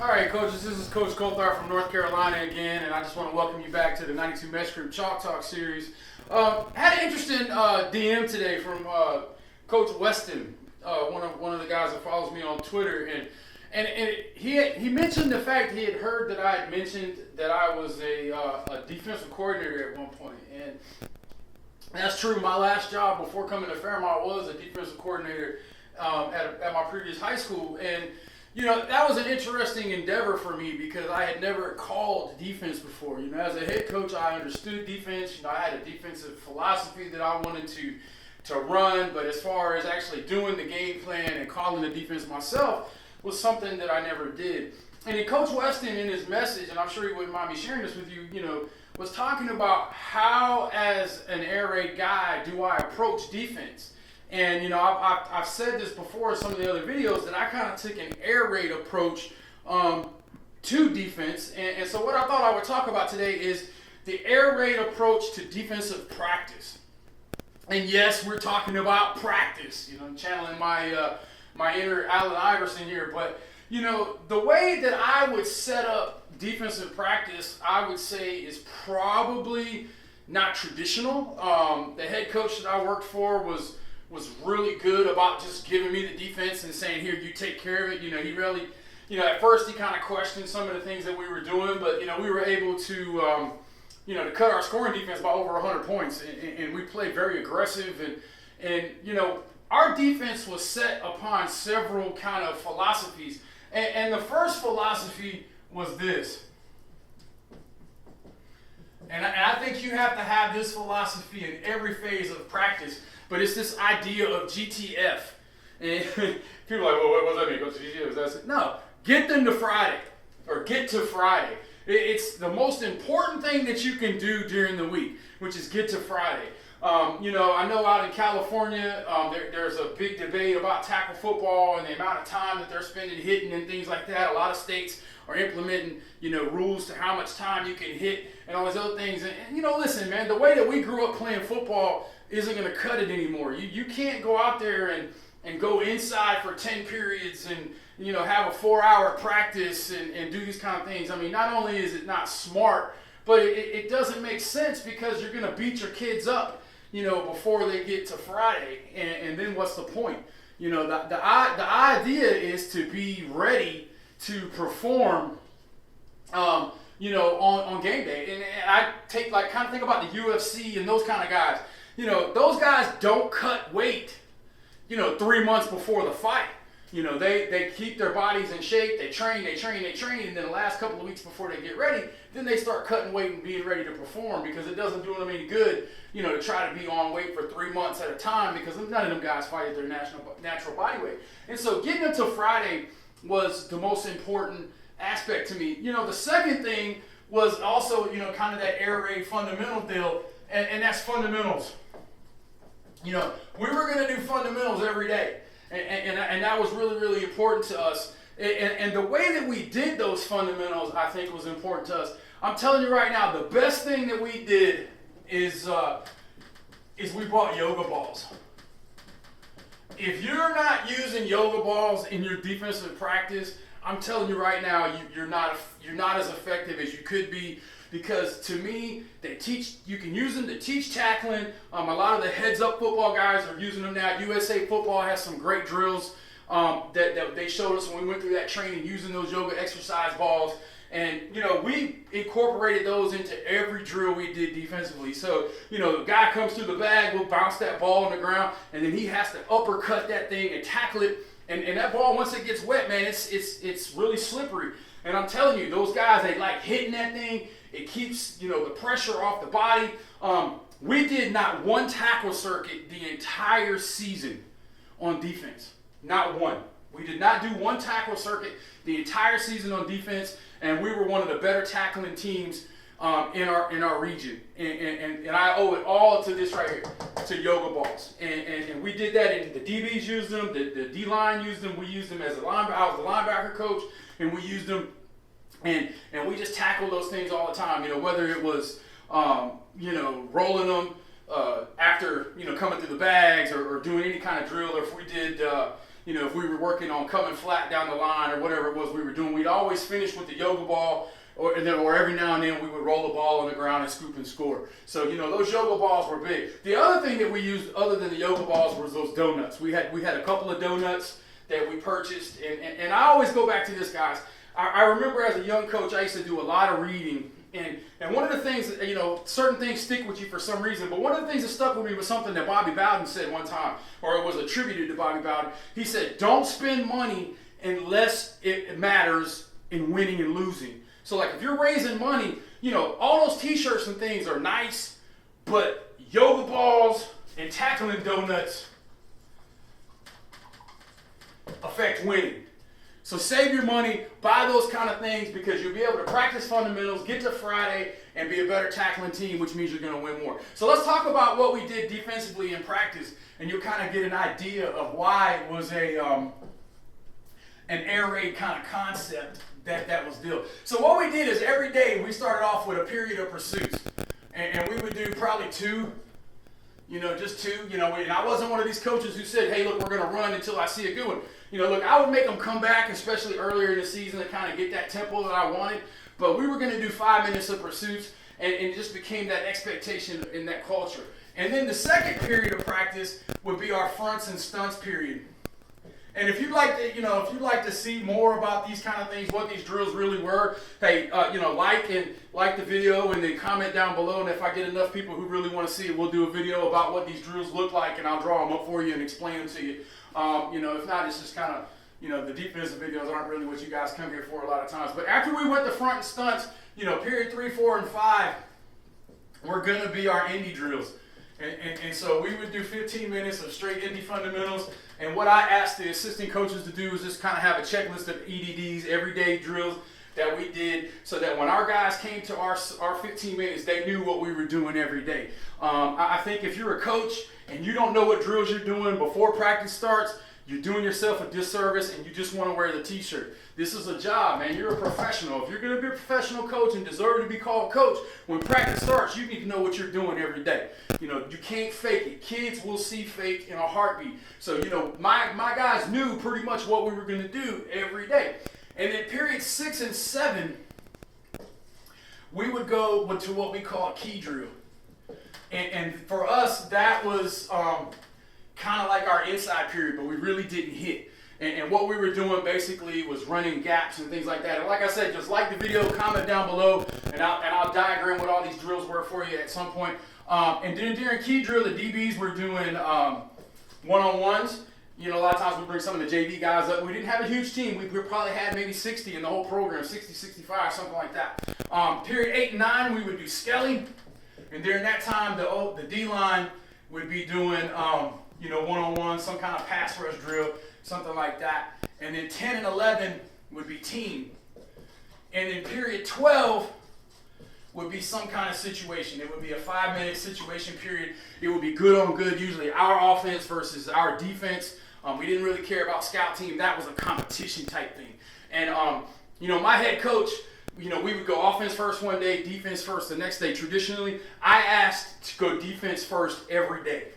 All right, coaches, this is Coach Coulthard from North Carolina again, and I just want to welcome you back to the 92 Mesh Group Chalk Talk series. Had an interesting DM today from Coach Weston, one of the guys that follows me on Twitter, and he mentioned the fact he had heard that I had mentioned that I was a defensive coordinator at one point, and that's true. My last job before coming to Fairmont was a defensive coordinator at my previous high school, and you know, that was an interesting endeavor for me because I had never called defense before. You know, as a head coach, I understood defense. You know, I had a defensive philosophy that I wanted to run, but as far as actually doing the game plan and calling the defense myself was something that I never did. And then Coach Weston in his message, and I'm sure he wouldn't mind me sharing this with you, you know, was talking about how as an air raid guy do I approach defense. And, you know, I've said this before in some of the other videos that I kind of took an air raid approach to defense. And so what I thought I would talk about today is the air raid approach to defensive practice. And yes, we're talking about practice. You know, I'm channeling my inner Allen Iverson here. But, you know, the way that I would set up defensive practice, I would say is probably not traditional. The head coach that I worked for was really good about just giving me the defense and saying, here, you take care of it. You know, he really, you know, at first he kind of questioned some of the things that we were doing, but, you know, we were able to, you know, to cut our scoring defense by over 100 points, and we played very aggressive, and, you know, our defense was set upon several kind of philosophies, and the first philosophy was this. And I think you have to have this philosophy in every phase of practice. But it's this idea of GTF. And people are like, well, what does that mean? Go to GTF? That's it? No. Get them to Friday. Or get to Friday. It's the most important thing that you can do during the week, which is get to Friday. You know, I know out in California, there's a big debate about tackle football and the amount of time that they're spending hitting and things like that. A lot of states are implementing, you know, rules to how much time you can hit and all these other things. And you know, listen, man, the way that we grew up playing football isn't going to cut it anymore. You can't go out there and go inside for 10 periods and, you know, have a 4-hour practice and do these kind of things. I mean, not only is it not smart, but it doesn't make sense because you're going to beat your kids up, you know, before they get to Friday. And then what's the point? You know, the idea is to be ready to perform, you know, on game day. And I take, like, kind of think about the UFC and those kind of guys. You know, those guys don't cut weight, you know, 3 months before the fight. You know, they keep their bodies in shape, they train, and then the last couple of weeks before they get ready, then they start cutting weight and being ready to perform because it doesn't do them any good, you know, to try to be on weight for 3 months at a time because none of them guys fight at their natural body weight. And so getting them to Friday was the most important aspect to me. You know, the second thing was also, you know, kind of that air raid fundamental deal, and that's fundamentals. You know, we were going to do fundamentals every day, and that was really, really important to us. And the way that we did those fundamentals, I think, was important to us. I'm telling you right now, the best thing that we did is we bought yoga balls. If you're not using yoga balls in your defensive practice, I'm telling you right now, you're not as effective as you could be. Because to me, you can use them to teach tackling. A lot of the heads-up football guys are using them now. USA Football has some great drills that they showed us when we went through that training using those yoga exercise balls. And, you know, we incorporated those into every drill we did defensively. So, you know, the guy comes through the bag, we'll bounce that ball on the ground, and then he has to uppercut that thing and tackle it. And that ball, once it gets wet, man, it's really slippery. And I'm telling you, those guys, they like hitting that thing. It keeps, you know, the pressure off the body. We did not one tackle circuit the entire season on defense. Not one. We did not do one tackle circuit the entire season on defense, and we were one of the better tackling teams in our region. And I owe it all to this right here, to yoga balls. And we did that, and the DBs used them, the D-line used them, we used them as a linebacker. I was the linebacker coach, and we used them. And we just tackled those things all the time, you know, whether it was, you know, rolling them after, you know, coming through the bags or doing any kind of drill, or if we did, if we were working on coming flat down the line or whatever it was we were doing, we'd always finish with the yoga ball, or every now and then we would roll the ball on the ground and scoop and score. So, those yoga balls were big. The other thing that we used other than the yoga balls was those donuts. We had a couple of donuts that we purchased, and I always go back to this, guys. I remember as a young coach, I used to do a lot of reading, and one of the things, certain things stick with you for some reason, but one of the things that stuck with me was something that Bobby Bowden said one time, or it was attributed to Bobby Bowden. He said, don't spend money unless it matters in winning and losing. So like if you're raising money, all those t-shirts and things are nice, but yoga balls and tackling donuts affect winning. So save your money, buy those kind of things, because you'll be able to practice fundamentals, get to Friday, and be a better tackling team, which means you're going to win more. So let's talk about what we did defensively in practice, and you'll kind of get an idea of why it was an air raid kind of concept that was built. So what we did is every day we started off with a period of pursuits, and we would do probably two, just two, and I wasn't one of these coaches who said, hey, look, we're going to run until I see a good one. Look, I would make them come back, especially earlier in the season, to kind of get that tempo that I wanted, but we were going to do 5 minutes of pursuits, and it just became that expectation in that culture. And then the second period of practice would be our fronts and stunts period. And if you'd like to see more about these kind of things, what these drills really were, hey, like the video, and then comment down below. And if I get enough people who really want to see it, we'll do a video about what these drills look like, and I'll draw them up for you and explain them to you. If not, it's just kind of, the defensive videos aren't really what you guys come here for a lot of times. But after we went to front and stunts, period 3, 4, and 5, we're going to be our indie drills. And so we would do 15 minutes of straight indie fundamentals. And what I asked the assistant coaches to do was just kind of have a checklist of EDDs, everyday drills that we did, so that when our guys came to our 15 minutes, they knew what we were doing every day. I think if you're a coach and you don't know what drills you're doing before practice starts, you're doing yourself a disservice, and you just want to wear the t-shirt. This is a job, man. You're a professional. If you're going to be a professional coach and deserve to be called coach, when practice starts, you need to know what you're doing every day. You can't fake it. Kids will see fake in a heartbeat. So, my guys knew pretty much what we were going to do every day. And then period 6 and 7, we would go to what we call a key drill. And for us, that was kind of like our inside period, but we really didn't hit. And what we were doing basically was running gaps and things like that. And like I said, just like the video, comment down below, and I'll diagram what all these drills were for you at some point. And then during key drill, the DBs were doing one-on-ones. A lot of times we bring some of the JV guys up. We didn't have a huge team. We probably had maybe 60 in the whole program, 60, 65, something like that. Period 8 and 9, we would do skelly. And during that time, the D-line would be doing one-on-one, some kind of pass rush drill, something like that. And then 10 and 11 would be team. And then period 12 would be some kind of situation. It would be a 5-minute situation period. It would be good on good, usually our offense versus our defense. We didn't really care about scout team. That was a competition type thing. And, my head coach, we would go offense first one day, defense first the next day. Traditionally, I asked to go defense first every day.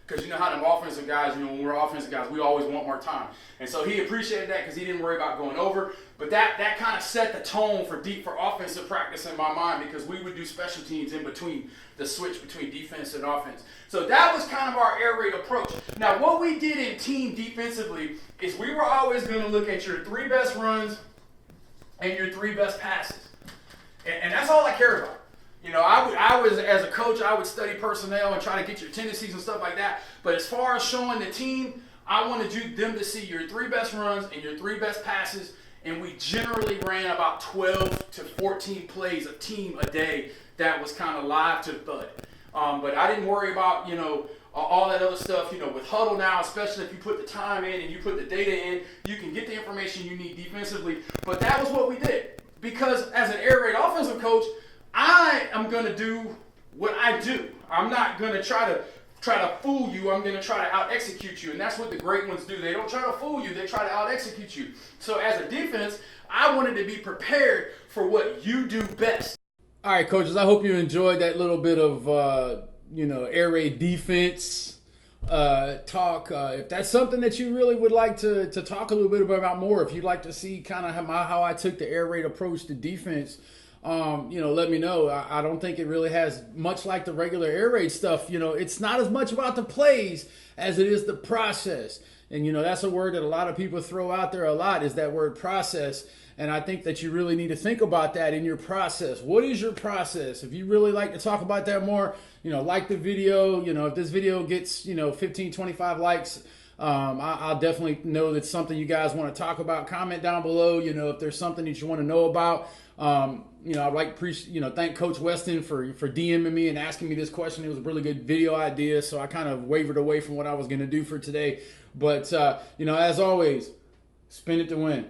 Because you know how them offensive guys, when we're offensive guys, we always want more time. And so he appreciated that because he didn't worry about going over. But that kind of set the tone for offensive practice in my mind, because we would do special teams in between, the switch between defense and offense. So that was kind of our air raid approach. Now what we did in team defensively is we were always going to look at your 3 best runs and your 3 best passes. And that's all I cared about. I was, as a coach, I would study personnel and try to get your tendencies and stuff like that. But as far as showing the team, I wanted them to see your 3 best runs and your 3 best passes. And we generally ran about 12 to 14 plays of team a day that was kind of live to thud. But I didn't worry about, all that other stuff. With Huddle now, especially if you put the time in and you put the data in, you can get the information you need defensively. But that was what we did. Because as an air raid offensive coach, I am going to do what I do. I'm not going to try to fool you. I'm going to try to out-execute you. And that's what the great ones do. They don't try to fool you. They try to out-execute you. So as a defense, I wanted to be prepared for what you do best. All right, coaches, I hope you enjoyed that little bit of, air raid defense. talk, if that's something that you really would like to talk a little bit about more, if you'd like to see kind of how I took the air raid approach to defense, let me know. I don't think it really has much like the regular air raid stuff. It's not as much about the plays as it is the process. And, that's a word that a lot of people throw out there a lot, is that word process. And I think that you really need to think about that in your process. What is your process? If you really like to talk about that more, like the video. If this video gets, 15, 25 likes, I'll definitely know that's something you guys want to talk about. Comment down below, if there's something that you want to know about. I'd like to thank Coach Weston for DMing me and asking me this question. It was a really good video idea, so I kind of wavered away from what I was going to do for today. But, as always, spin it to win.